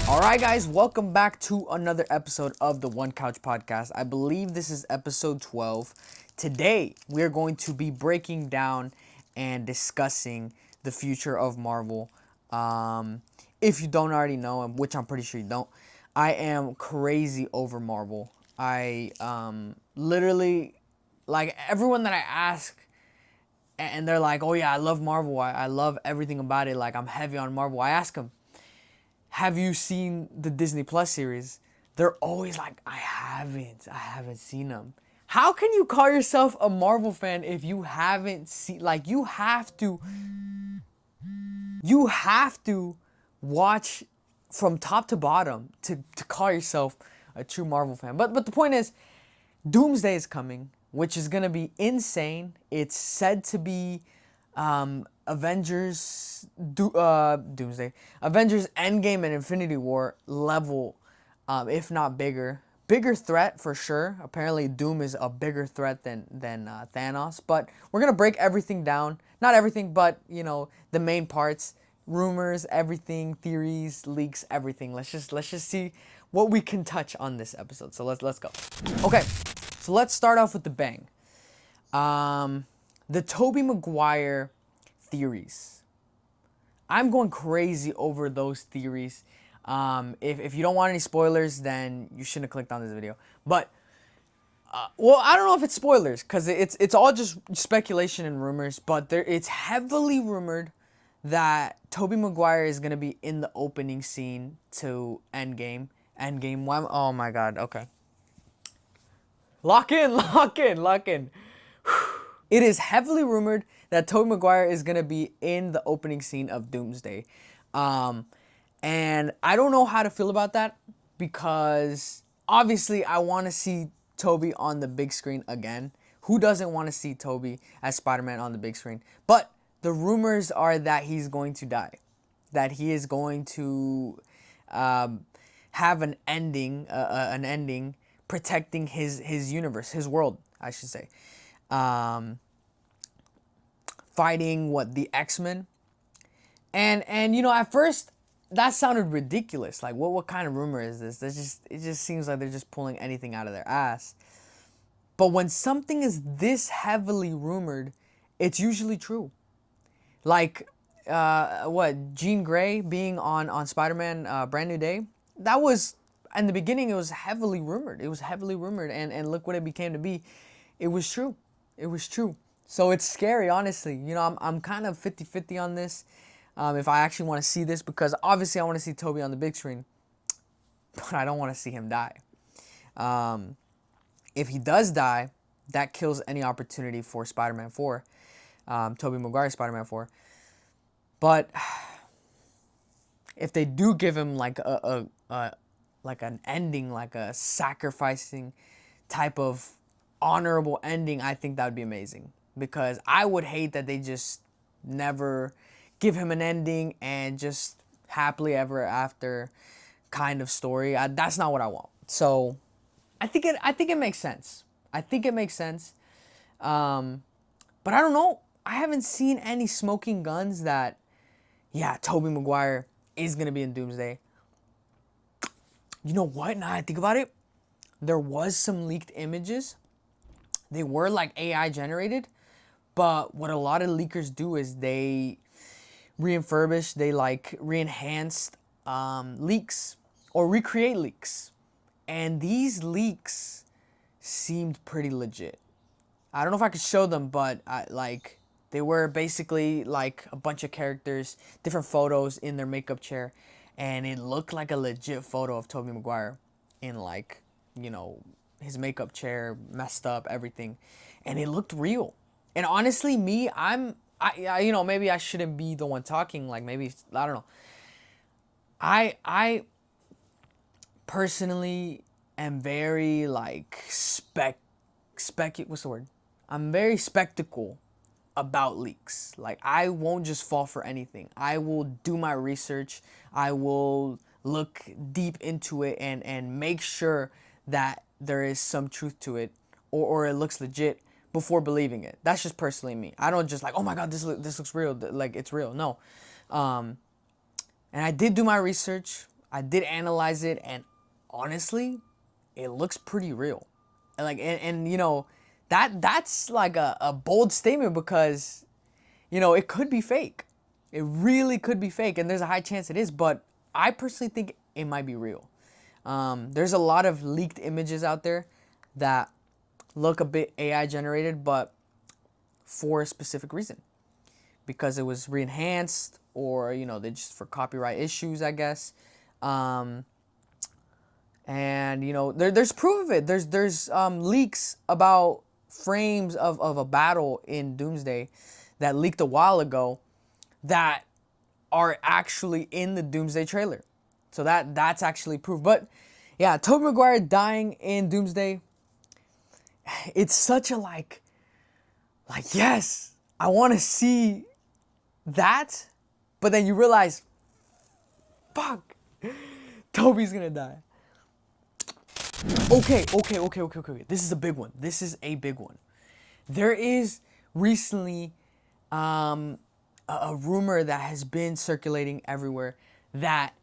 Alright guys, welcome back to another episode of the One Couch Podcast. I believe this is episode 12. Today, we are going to be breaking down and discussing the future of Marvel. If you don't already know, which I'm pretty sure you don't, I am crazy over Marvel. I literally, like, everyone that I ask, and they're like, oh yeah, I love Marvel. I love everything about it. Like, I'm heavy on Marvel. I ask them, have you seen the Disney Plus series? They're always like, I haven't seen them. How can you call yourself a Marvel fan if you haven't seen, like, you have to watch from top to bottom to call yourself a true Marvel fan. But the point is, Doomsday is coming, which is gonna be insane. It's said to be Doomsday, Avengers Endgame and Infinity War level, if not bigger. Bigger threat for sure. Apparently Doom is a bigger threat than Thanos. But we're gonna break everything down. Not everything, but you know, the main parts, rumors, everything, theories, leaks, everything. Let's just see what we can touch on this episode. So let's go. Okay, so let's start off with the bang. The Tobey Maguire theories. I'm going crazy over those theories. If you don't want any spoilers, then you shouldn't have clicked on this video. But, well, I don't know if it's spoilers, because it's all just speculation and rumors. But it's heavily rumored that Tobey Maguire is going to be in the opening scene to Endgame. Oh my god, okay. Lock in. It is heavily rumored that Tobey Maguire is going to be in the opening scene of Doomsday. And I don't know how to feel about that, because obviously I want to see Tobey on the big screen again. Who doesn't want to see Tobey as Spider-Man on the big screen? But the rumors are that he's going to die. That he is going to have an ending protecting his universe, his world, I should say. Fighting the X-Men, and you know, at first that sounded ridiculous. Like, what kind of rumor is this? It just seems like they're just pulling anything out of their ass. But when something is this heavily rumored, it's usually true. Like, Jean Grey being on Spider-Man Brand New Day, that was, in the beginning, it was heavily rumored. And look what it became to be. It was true. So it's scary, honestly. You know, I'm kind of 50-50 on this. If I actually want to see this, because obviously I want to see Tobey on the big screen, but I don't want to see him die. If he does die, that kills any opportunity for Spider-Man 4, Tobey Maguire Spider-Man 4. But if they do give him like an ending, like a sacrificing type of honorable ending, I think that would be amazing. Because I would hate that they just never give him an ending and just happily ever after kind of story. That's not what I want. So I think it makes sense. But I don't know. I haven't seen any smoking guns that, yeah, Tobey Maguire is gonna be in Doomsday. You know what? Now I think about it, there was some leaked images. They were like AI generated, but what a lot of leakers do is they refurbish, they like re-enhanced leaks or recreate leaks. And these leaks seemed pretty legit. I don't know if I could show them, but they were basically like a bunch of characters, different photos in their makeup chair, and it looked like a legit photo of Tobey Maguire in, like, you know, his makeup chair, messed up, everything, and it looked real. And honestly, I you know, maybe I shouldn't be the one talking. Like, maybe, I don't know. I personally am very like what's the word? I'm very skeptical about leaks. Like, I won't just fall for anything. I will do my research. I will look deep into it and make sure that there is some truth to it, or it looks legit before believing it. That's just personally me. I don't just like, oh my god, this looks real, like it's real. No. And I did do my research. I did analyze it, and honestly, it looks pretty real. And you know, that's like a bold statement because, you know, it could be fake. It really could be fake, and there's a high chance it is, but I personally think it might be real. There's a lot of leaked images out there that look a bit AI generated, but for a specific reason. Because it was re-enhanced, or, you know, they just for copyright issues, I guess. And, you know, there's proof of it. There's leaks about frames of a battle in Doomsday that leaked a while ago that are actually in the Doomsday trailer. So that's actually proof. But yeah, Tobey Maguire dying in Doomsday, it's such a like yes, I want to see that, but then you realize, fuck, Toby's gonna die. Okay. This is a big one. There is recently a rumor that has been circulating everywhere that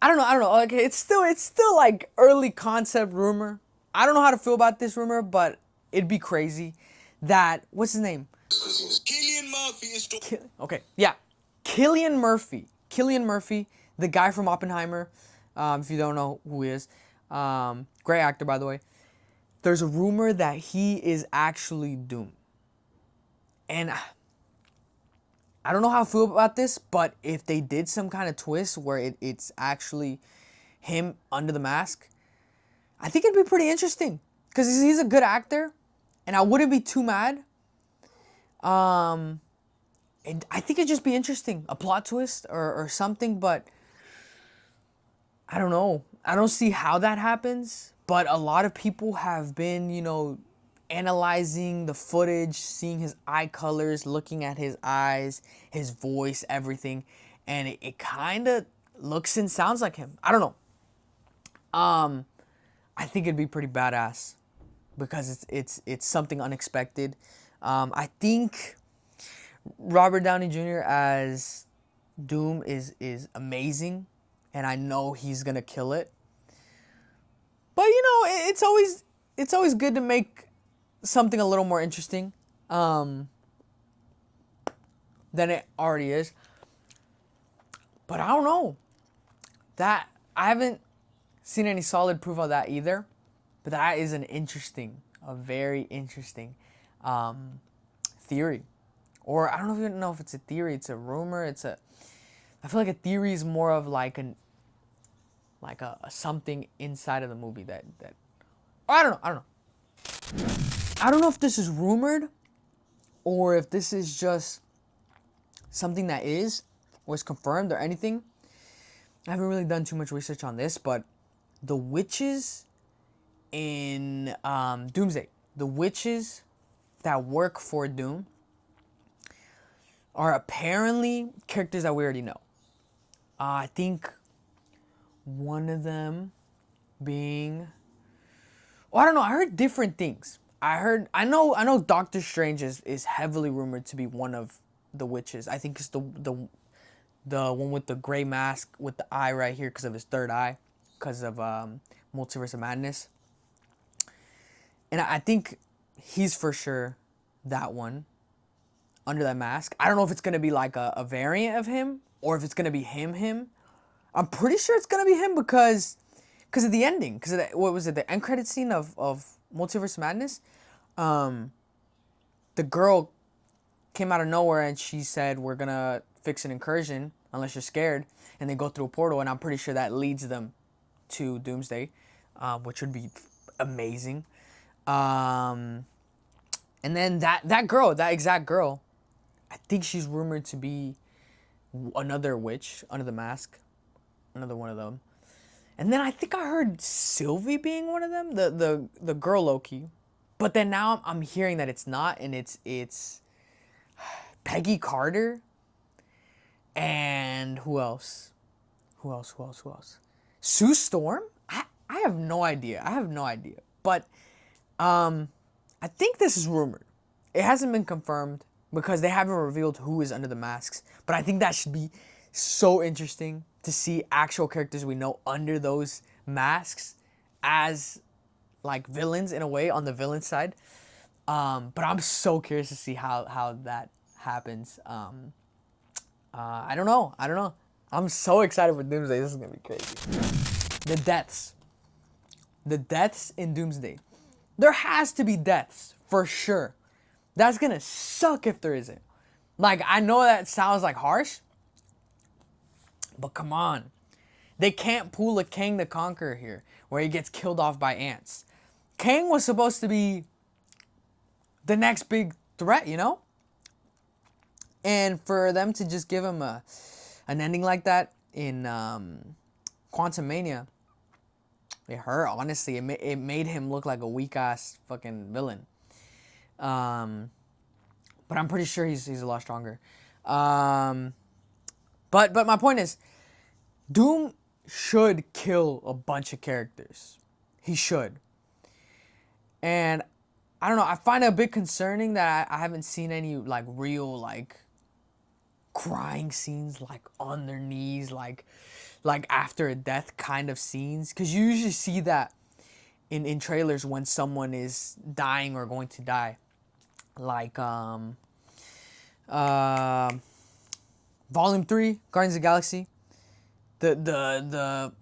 I don't know. Okay, it's still like early concept rumor. I don't know how to feel about this rumor, but it'd be crazy that, what's his name? Cillian Murphy is Okay, yeah. Cillian Murphy, the guy from Oppenheimer. If you don't know who he is, great actor, by the way. There's a rumor that he is actually Doom. And I don't know how I feel about this, but if they did some kind of twist where it's actually him under the mask, I think it'd be pretty interesting. Because he's a good actor, and I wouldn't be too mad. And I think it'd just be interesting. A plot twist or something, but I don't know. I don't see how that happens, but a lot of people have been, you know, analyzing the footage, seeing his eye colors, looking at his eyes, his voice, everything, and it kind of looks and sounds like him. I don't know. I think it'd be pretty badass because it's something unexpected. I think Robert Downey Jr. as Doom is amazing, and I know he's gonna kill it. But you know, it's always good to make something a little more interesting than it already is. But I don't know. That I haven't seen any solid proof of that either. But that is a very interesting theory. Or I don't even know if it's a theory, it's a rumor, I feel like a theory is more of like a something inside of the movie that I don't know. I don't know if this is rumored or if this is just something that is or is confirmed or anything. I haven't really done too much research on this, but the witches in Doomsday, the witches that work for Doom are apparently characters that we already know. I think one of them being, well, I don't know. I heard different things. I know Doctor Strange is heavily rumored to be one of the witches. I think it's the one with the gray mask with the eye right here because of his third eye, because of Multiverse of Madness. And I think he's for sure that one under that mask. I don't know if it's gonna be like a variant of him or if it's gonna be him. I'm pretty sure it's gonna be him because of the ending. Because of what was it? The end credit scene of Multiverse of Madness. The girl came out of nowhere and she said, "We're gonna fix an incursion unless you're scared," and they go through a portal. And I'm pretty sure that leads them to Doomsday, which would be amazing. And then that exact girl, I think she's rumored to be another witch under the mask, another one of them. And then I think I heard Sylvie being one of them, the girl Loki. But then now I'm hearing that it's not, and it's Peggy Carter. And who else? Sue Storm? I have no idea. But I think this is rumored. It hasn't been confirmed. because they haven't revealed who is under the masks. But I think that should be so interesting to see actual characters we know under those masks as like villains in a way on the villain side. But I'm so curious to see how that happens. I don't know. I'm so excited for Doomsday. This is gonna be crazy. The deaths. The deaths in Doomsday. There has to be deaths for sure. That's gonna suck if there isn't. Like, I know that sounds like harsh, but come on. They can't pull a Kang the Conqueror here, where he gets killed off by ants. Kang was supposed to be the next big threat, you know? And for them to just give him an ending like that in Quantum Mania, it hurt, honestly. It made him look like a weak-ass fucking villain. But I'm pretty sure he's a lot stronger. But my point is, Doom should kill a bunch of characters. He should. And I don't know, I find it a bit concerning that I haven't seen any like real like crying scenes, like on their knees, like after a death kind of scenes. Because you usually see that in trailers when someone is dying or going to die. Like Volume 3, Guardians of the Galaxy. The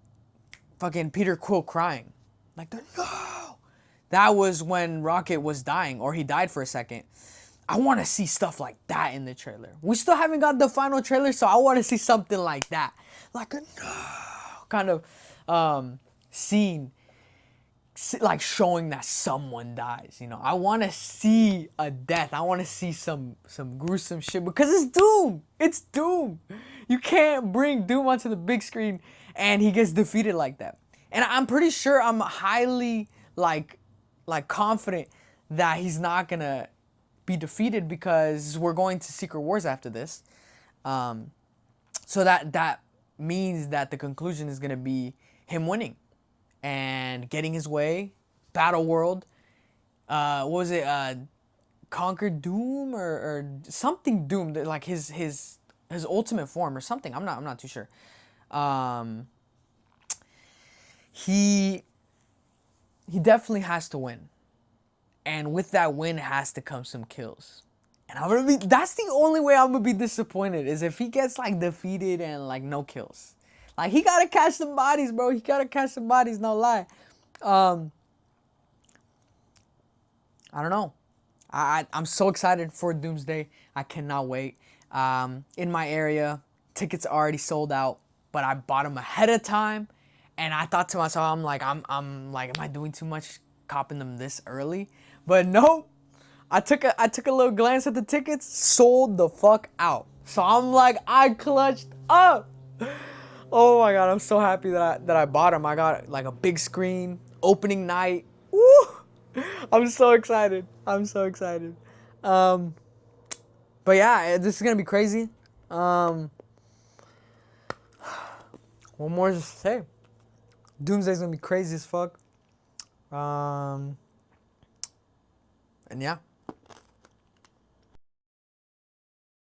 fucking Peter Quill crying. Like, no! That was when Rocket was dying, or he died for a second. I want to see stuff like that in the trailer. We still haven't got the final trailer, so I want to see something like that. Like a no kind of scene. Like showing that someone dies, you know. I want to see a death. I want to see some gruesome shit because it's Doom. It's Doom. You can't bring Doom onto the big screen and he gets defeated like that. And I'm pretty sure, I'm highly like confident that he's not gonna be defeated because we're going to Secret Wars after this. So that means that the conclusion is gonna be him winning and getting his way, Battle World. What was it? Conquer Doom or something Doom, like his ultimate form or something. I'm not too sure. He definitely has to win, and with that win has to come some kills. And that's the only way I'm gonna be disappointed, is if he gets like defeated and like no kills. Like, he gotta catch some bodies, bro. He gotta catch some bodies, no lie. I don't know. I'm so excited for Doomsday. I cannot wait. In my area, tickets are already sold out, but I bought them ahead of time, and I thought to myself, I'm like, am I doing too much copping them this early? But no, I took a little glance at the tickets, sold the fuck out. So I'm like, I clutched up. Oh my god, I'm so happy that I bought them. I got like a big screen, opening night. Woo! I'm so excited. But yeah, this is gonna be crazy. What more is to say? Doomsday's gonna be crazy as fuck. And yeah.